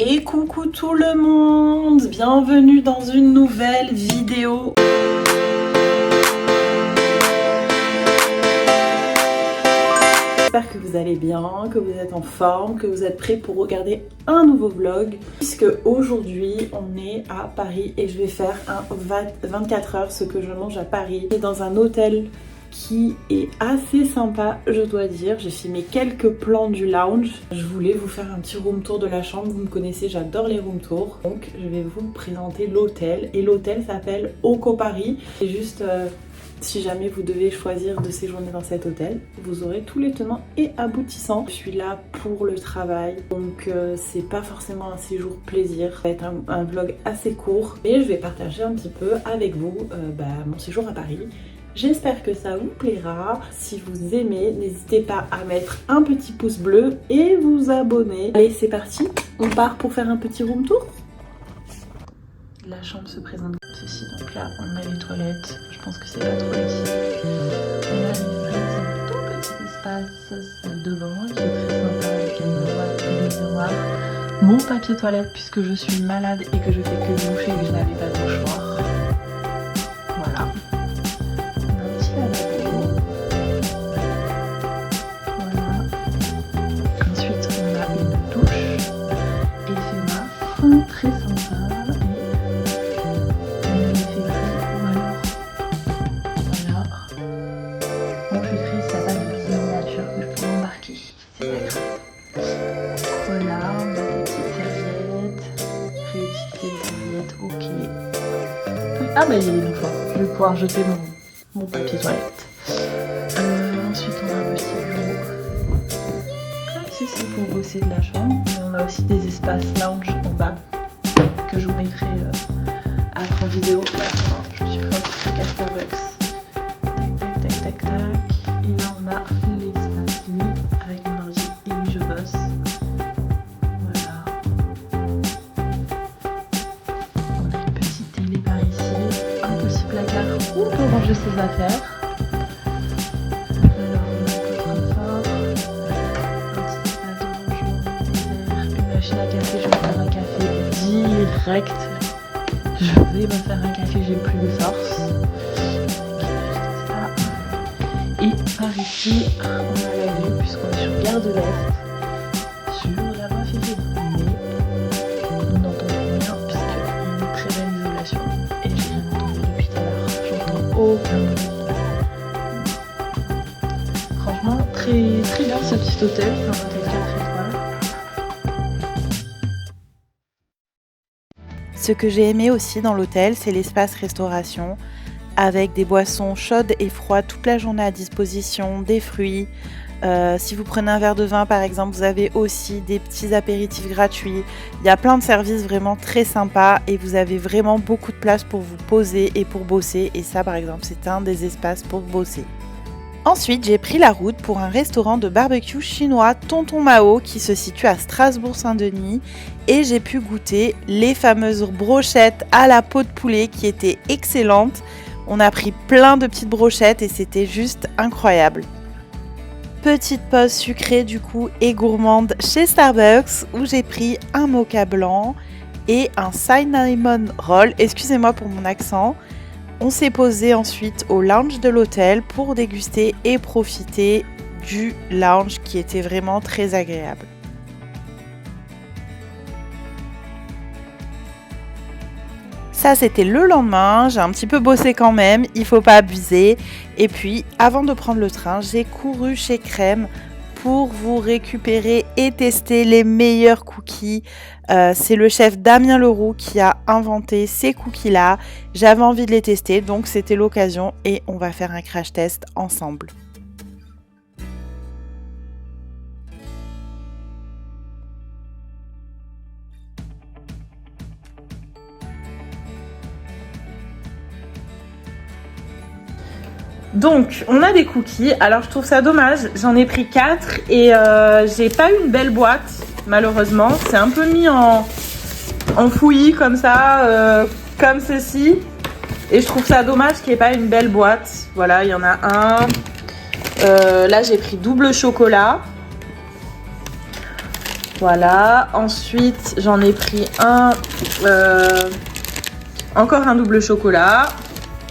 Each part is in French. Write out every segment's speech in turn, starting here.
Et coucou tout le monde, bienvenue dans une nouvelle vidéo. J'espère que vous allez bien, que vous êtes en forme, que vous êtes prêts pour regarder un nouveau vlog. Puisque aujourd'hui on est à Paris et je vais faire un 24 heures ce que je mange à Paris. Et dans un hôtel qui est assez sympa, je dois dire. J'ai filmé quelques plans du lounge. Je voulais vous faire un petit room tour de la chambre. Vous me connaissez, j'adore les room tours. Donc je vais vous présenter l'hôtel. Et l'hôtel s'appelle Oco Paris. C'est juste, si jamais vous devez choisir de séjourner dans cet hôtel, vous aurez tous les tenants et aboutissants. Je suis là pour le travail, donc c'est pas forcément un séjour plaisir. Ça va être un vlog assez court. Et je vais partager un petit peu avec vous mon séjour à Paris. J'espère que ça vous plaira. Si vous aimez, n'hésitez pas à mettre un petit pouce bleu et vous abonner. Allez, c'est parti, on part pour faire un petit room tour. La chambre se présente comme ceci. Donc là, on a les toilettes. Je pense que c'est pas trop ici. On a un tout petit espace, celle de bain, qui est très sympa avec un miroir. Mon papier toilette, puisque je suis malade et que je fais que boucher et que je n'avais pas de mouchoir. Voilà. Très sympa et on a fait ou alors voilà. Bon, je vais créer ça pas de petite miniature que je peux embarquer, c'est pas grave. Voilà, on a des petites serviettes, réutiliser les serviettes, ok. Ah bah il y a les mouchoirs, je vais pouvoir jeter mon papier toilette. Ensuite on a un petit bureau comme ceci pour bosser de la chambre, mais on a aussi des espaces lounge en bas que je vous mettrai à la vidéo. Voilà, je me suis fait un petit truc à Starbucks. Tac, tac, tac, tac, tac. Et là, on a l'espace lit avec mon ordi et où je bosse. Voilà. On a une petite télé par ici. Un petit placard où on peut ranger ses affaires. Alors, on a un coffre-fort. Un petit espace de rangement, une machine à café. Je vais faire un café direct. Je vais me faire un café, j'ai plus de force. Et par ici, on a la vue puisqu'on est sur Gare de l'Est, sur la voie ferrée. Mais nous n'entendons rien puisqu'il y a une très belle isolation. Et j'ai rien entendu depuis tout à l'heure. J'entends aucun bruit. Franchement, très, très bien ce petit hôtel. C'est un hôtel 4 étoiles. Ce que j'ai aimé aussi dans l'hôtel, c'est l'espace restauration avec des boissons chaudes et froides toute la journée à disposition, des fruits. Si vous prenez un verre de vin par exemple, vous avez aussi des petits apéritifs gratuits. Il y a plein de services vraiment très sympas et vous avez vraiment beaucoup de place pour vous poser et pour bosser. Et ça par exemple, c'est un des espaces pour bosser. Ensuite, j'ai pris la route pour un restaurant de barbecue chinois Tonton Mao qui se situe à Strasbourg-Saint-Denis et j'ai pu goûter les fameuses brochettes à la peau de poulet qui étaient excellentes. On a pris plein de petites brochettes et c'était juste incroyable. Petite pause sucrée du coup et gourmande chez Starbucks où j'ai pris un mocha blanc et un cinnamon roll. Excusez-moi pour mon accent. On s'est posé ensuite au lounge de l'hôtel pour déguster et profiter du lounge qui était vraiment très agréable. Ça c'était le lendemain, j'ai un petit peu bossé quand même, il faut pas abuser. Et puis avant de prendre le train, j'ai couru chez Crème pour vous récupérer et tester les meilleurs cookies. C'est le chef Damien Leroux qui a inventé ces cookies-là. J'avais envie de les tester, donc c'était l'occasion et on va faire un crash test ensemble. Donc, on a des cookies. Alors, je trouve ça dommage. J'en ai pris 4 et j'ai pas eu une belle boîte, malheureusement. C'est un peu mis en fouillis comme ça, comme ceci. Et je trouve ça dommage qu'il n'y ait pas une belle boîte. Voilà, il y en a un. Là, j'ai pris double chocolat. Voilà, ensuite j'en ai pris un, encore un double chocolat.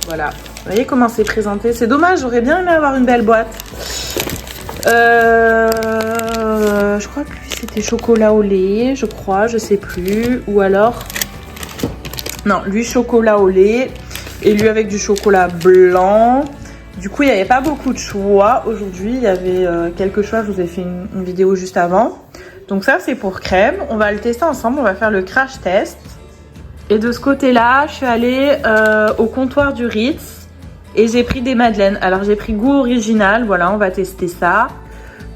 Voilà, vous voyez comment c'est présenté. C'est dommage, j'aurais bien aimé avoir une belle boîte. Je crois que lui c'était chocolat au lait, je crois, je sais plus. Ou alors, non, lui chocolat au lait et lui avec du chocolat blanc. Du coup, il n'y avait pas beaucoup de choix. Aujourd'hui, il y avait quelques choix. Je vous ai fait une vidéo juste avant. Donc ça, c'est pour crème. On va le tester ensemble. On va faire le crash test. Et de ce côté-là, je suis allée au comptoir du Ritz. Et j'ai pris des madeleines. Alors, j'ai pris goût original. Voilà, on va tester ça.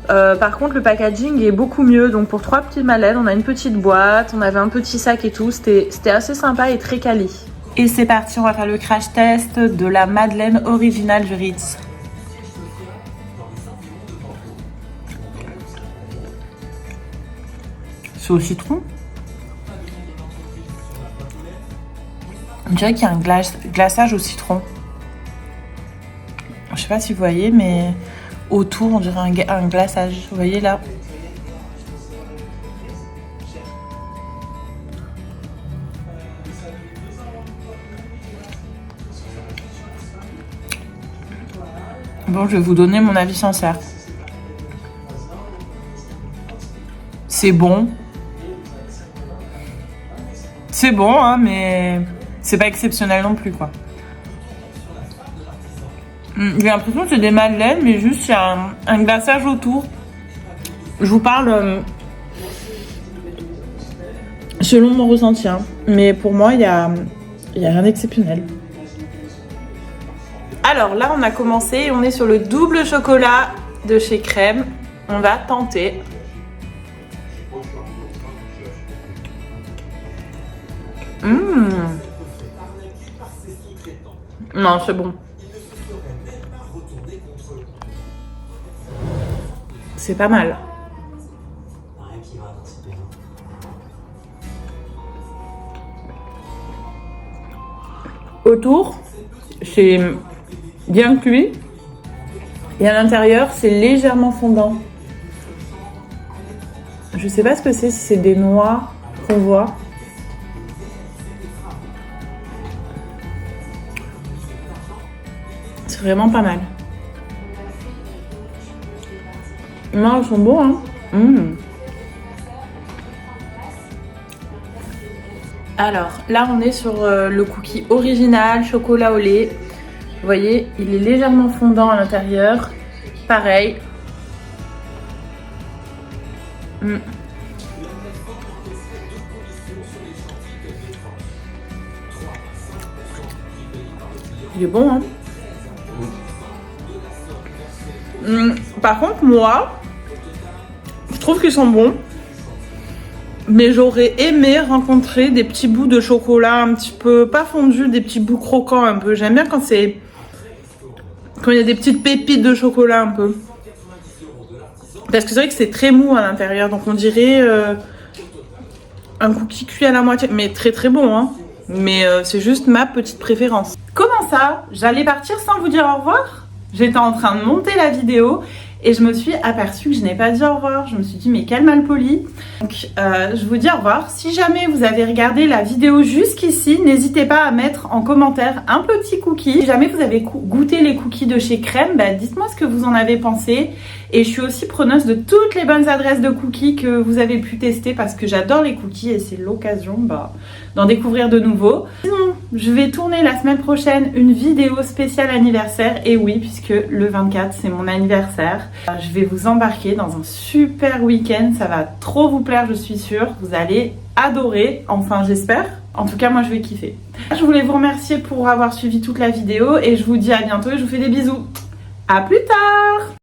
Par contre, le packaging est beaucoup mieux. Donc, pour 3 petites madeleines, on a une petite boîte. On avait un petit sac et tout. C'était assez sympa et très quali. Et c'est parti, on va faire le crash test de la madeleine originale du Ritz. C'est au citron. On dirait qu'il y a un glaçage au citron. Je sais pas si vous voyez, mais autour, on dirait un glaçage. Vous voyez là? Bon, je vais vous donner mon avis sincère. C'est bon. C'est bon, hein, mais c'est pas exceptionnel non plus, quoi. J'ai l'impression que c'est des madeleines, mais juste il y a un glaçage autour. Je vous parle selon mon ressenti, hein. Mais pour moi, il y a rien d'exceptionnel. Alors là, on a commencé, on est sur le double chocolat de chez Crème. On va tenter. Non, c'est bon. C'est pas mal. Autour, c'est bien cuit. Et à l'intérieur, c'est légèrement fondant. Je sais pas ce que c'est, si c'est des noix qu'on voit. C'est vraiment pas mal. Non, ils sont bons, hein. Alors, là, on est sur le cookie original, chocolat au lait. Vous voyez, il est légèrement fondant à l'intérieur. Pareil. Il est bon, hein. Par contre, moi, je trouve qu'ils sont bons. Mais j'aurais aimé rencontrer des petits bouts de chocolat un petit peu, pas fondus, des petits bouts croquants un peu. J'aime bien quand il y a des petites pépites de chocolat un peu. Parce que c'est vrai que c'est très mou à l'intérieur, donc on dirait un cookie cuit à la moitié. Mais très très bon, hein. Mais c'est juste ma petite préférence. Comment ça? J'allais partir sans vous dire au revoir? J'étais en train de monter la vidéo et je me suis aperçue que je n'ai pas dit au revoir. Je me suis dit, mais quel malpoli. Donc, je vous dis au revoir. Si jamais vous avez regardé la vidéo jusqu'ici, n'hésitez pas à mettre en commentaire un petit cookie. Si jamais vous avez goûté les cookies de chez Crème, bah, dites-moi ce que vous en avez pensé. Et je suis aussi preneuse de toutes les bonnes adresses de cookies que vous avez pu tester parce que j'adore les cookies et c'est l'occasion d'en découvrir de nouveaux. Sinon, je vais tourner la semaine prochaine une vidéo spéciale anniversaire. Et oui, puisque le 24, c'est mon anniversaire. Je vais vous embarquer dans un super week-end. Ça va trop vous plaire, je suis sûre. Vous allez adorer. Enfin, j'espère. En tout cas, moi, je vais kiffer. Je voulais vous remercier pour avoir suivi toute la vidéo. Et je vous dis à bientôt et je vous fais des bisous. À plus tard!